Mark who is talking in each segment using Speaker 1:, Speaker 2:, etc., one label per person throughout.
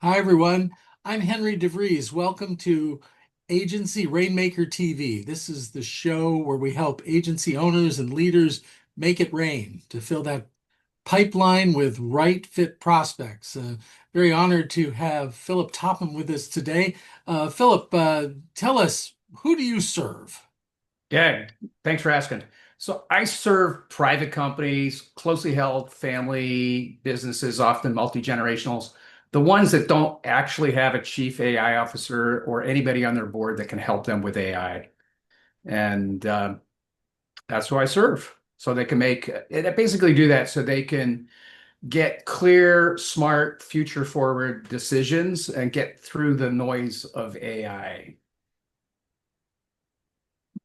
Speaker 1: Hi, everyone. I'm Henry DeVries. Welcome to Agency Rainmaker TV. This is the show where we help agency owners and leaders make it rain to fill that pipeline with right fit prospects. Very honored to have Philip Topham with us today. Philip, tell us, who do you serve?
Speaker 2: Yeah, thanks for asking. So I serve private companies, closely held family businesses, often multi-generationals, the ones that don't actually have a chief AI officer or anybody on their board that can help them with AI. And that's who I serve. So they can make, and I basically do that so they can get clear, smart, future forward decisions and get through the noise of AI.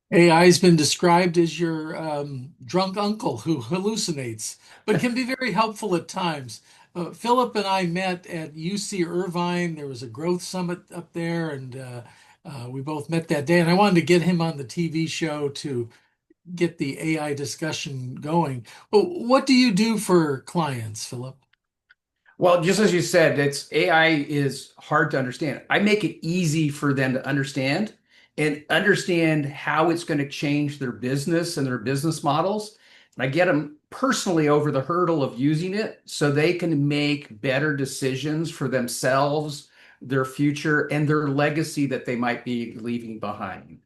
Speaker 1: AI has been described as your drunk uncle who hallucinates, but can be very helpful at times. Philip and I met at UC Irvine. There was a growth summit up there, and we both met that day. And I wanted to get him on the TV show to get the AI discussion going. But what do you do for clients, Philip?
Speaker 2: Well, just as you said, it's AI is hard to understand. I make it easy for them to understand and understand how it's going to change their business and their business models. And I get them personally over the hurdle of using it so they can make better decisions for themselves, their future, and their legacy that they might be leaving behind.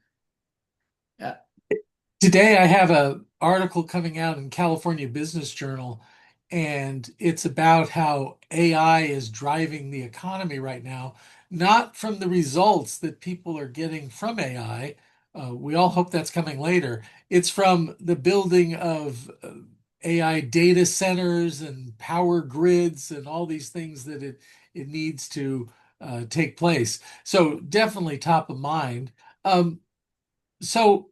Speaker 2: Uh,
Speaker 1: Today, I have a article coming out in California Business Journal, and it's about how AI is driving the economy right now, not from the results that people are getting from AI. We all hope that's coming later. It's from the building of AI data centers and power grids and all these things that it needs to take place. So definitely top of mind. Um, so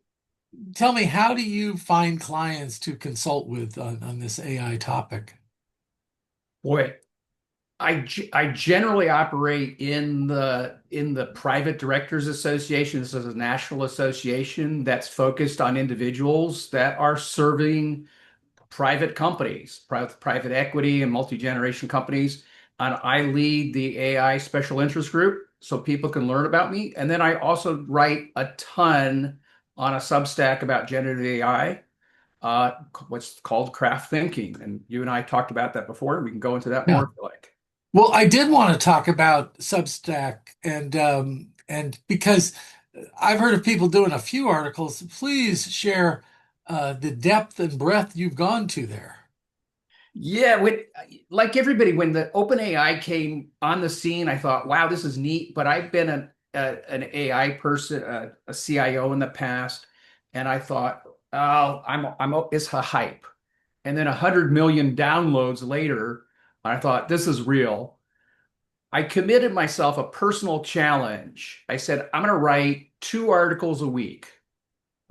Speaker 1: tell me, how do you find clients to consult with on this AI topic?
Speaker 2: Boy, I generally operate in the Private Directors Association. This is a national association that's focused on individuals that are serving private companies, private equity and multi-generation companies. And I lead the AI special interest group so people can learn about me. And then I also write a ton on a Substack about generative AI, what's called craft thinking. And you and I talked about that before. We can go into that
Speaker 1: Yeah.
Speaker 2: more if you like.
Speaker 1: Well, I did want to talk about Substack and because I've heard of people doing a few articles, please share the depth and breadth you've gone to there.
Speaker 2: Yeah, like everybody, when the OpenAI came on the scene, I thought, wow, this is neat. But I've been an AI person, a CIO in the past, and I thought, oh, it's a hype. And then 100 million downloads later, I thought, this is real. I committed myself a personal challenge. I said, I'm going to write 2 articles a week.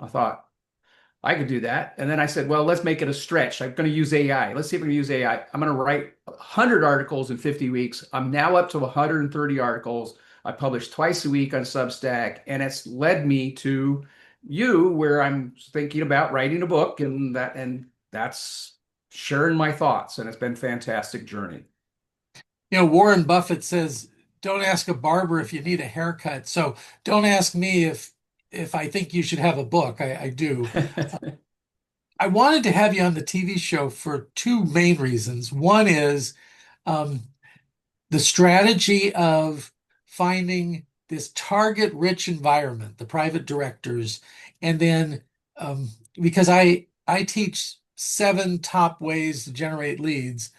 Speaker 2: I thought, I could do that. And then I said, well, let's make it a stretch. I'm going to use AI. Let's see if we can use AI. I'm going to write 100 articles in 50 weeks. I'm now up to 130 articles. I publish twice a week on Substack, and it's led me to you, where I'm thinking about writing a book, and that's sharing my thoughts, and it's been a fantastic journey.
Speaker 1: Warren Buffett says, "Don't ask a barber if you need a haircut." So don't ask me if I think you should have a book. I do. I wanted to have you on the TV show for two main reasons. One is um, the strategy of finding this target-rich environment, the private directors, and then because I teach 7 top ways to generate leads.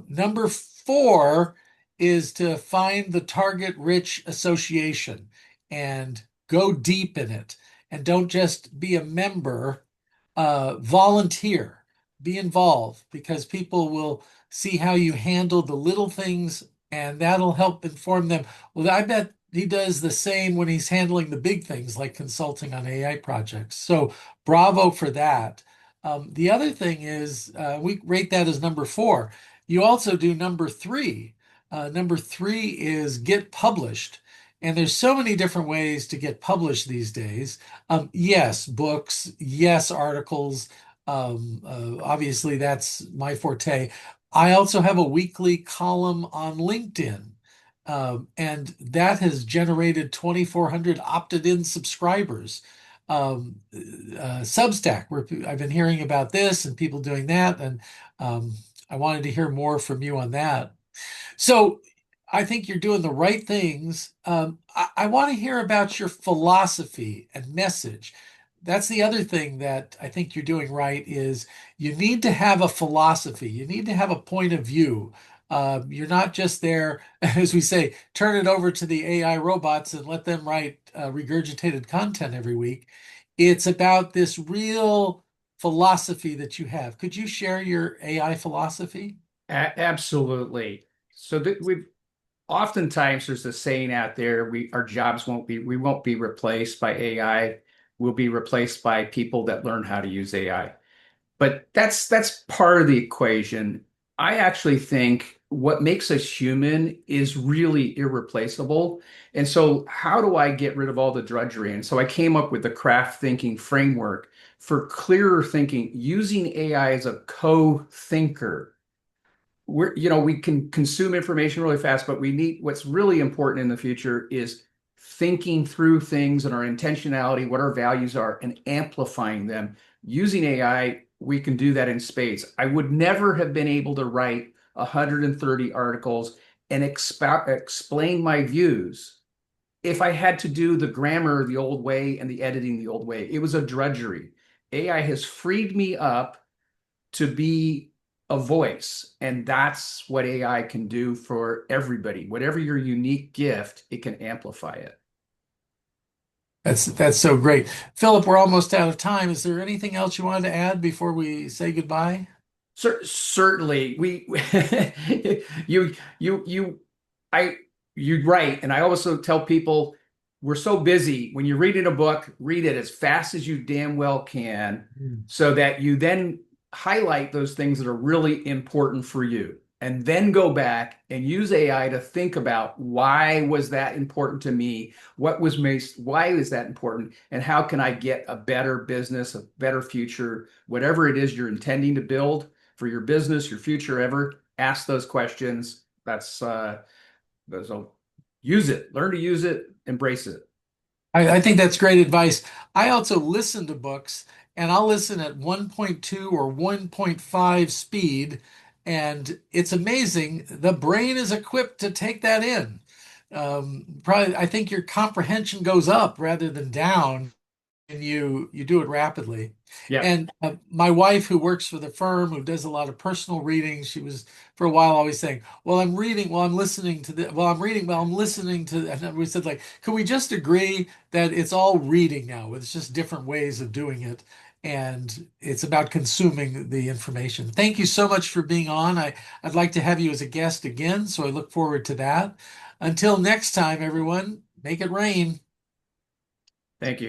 Speaker 1: Number 4 is to find the target-rich association and go deep in it, and don't just be a member. Volunteer, be involved, because people will see how you handle the little things, and that'll help inform them. Well, I bet he does the same when he's handling the big things like consulting on AI projects. So bravo for that. The other thing is we rate that as number 4. You also do number 3. Number 3 is get published. And there's so many different ways to get published these days. Yes, books, yes, articles. Obviously, that's my forte. I also have a weekly column on LinkedIn. And that has generated 2,400 opted-in subscribers. Substack, where I've been hearing about this and people doing that, and I wanted to hear more from you on that. So I think you're doing the right things. I want to hear about your philosophy and message. That's the other thing that I think you're doing right is you need to have a philosophy. You need to have a point of view. You're not just there, as we say, turn it over to the AI robots and let them write regurgitated content every week. It's about this real philosophy that you have. Could you share your AI philosophy?
Speaker 2: Absolutely. So that we've oftentimes there's a saying out there, our jobs we won't be replaced by AI. We'll be replaced by people that learn how to use AI. But that's part of the equation. I actually think what makes us human is really irreplaceable. And so how do I get rid of all the drudgery? And so I came up with the craft thinking framework for clearer thinking, using AI as a co-thinker. We can consume information really fast, but what's really important in the future is thinking through things and our intentionality, what our values are, and amplifying them. Using AI, we can do that in spades. I would never have been able to write 130 articles and explain my views if I had to do the grammar the old way and the editing the old way. It was a drudgery. AI has freed me up to be a voice. And that's what AI can do for everybody. Whatever your unique gift, it can amplify it.
Speaker 1: That's so great. Philip, we're almost out of time. Is there anything else you wanted to add before we say goodbye?
Speaker 2: Certainly, you, you, you, I, you're right. And I also tell people we're so busy. When you're reading a book, read it as fast as you damn well can,
Speaker 1: Mm.
Speaker 2: so that you then highlight those things that are really important for you. And then go back and use AI to think about why was that important to me? Why is that important? And how can I get a better business, a better future, whatever it is you're intending to build for your business, your future ever, ask those questions. So use it, learn to use it, embrace it.
Speaker 1: I think that's great advice. I also listen to books and I'll listen at 1.2 or 1.5 speed, and it's amazing. The brain is equipped to take that in. Probably, I think your comprehension goes up rather than down and you do it rapidly.
Speaker 2: Yeah.
Speaker 1: And my wife, who works for the firm, who does a lot of personal reading, she was for a while always saying, "Well, I'm reading while I'm listening to the. Well, I'm reading while I'm listening to." And we said, like, can we just agree that it's all reading now? It's just different ways of doing it, and it's about consuming the information. Thank you so much for being on. I'd like to have you as a guest again, so I look forward to that. Until next time, everyone, make it rain.
Speaker 2: Thank you.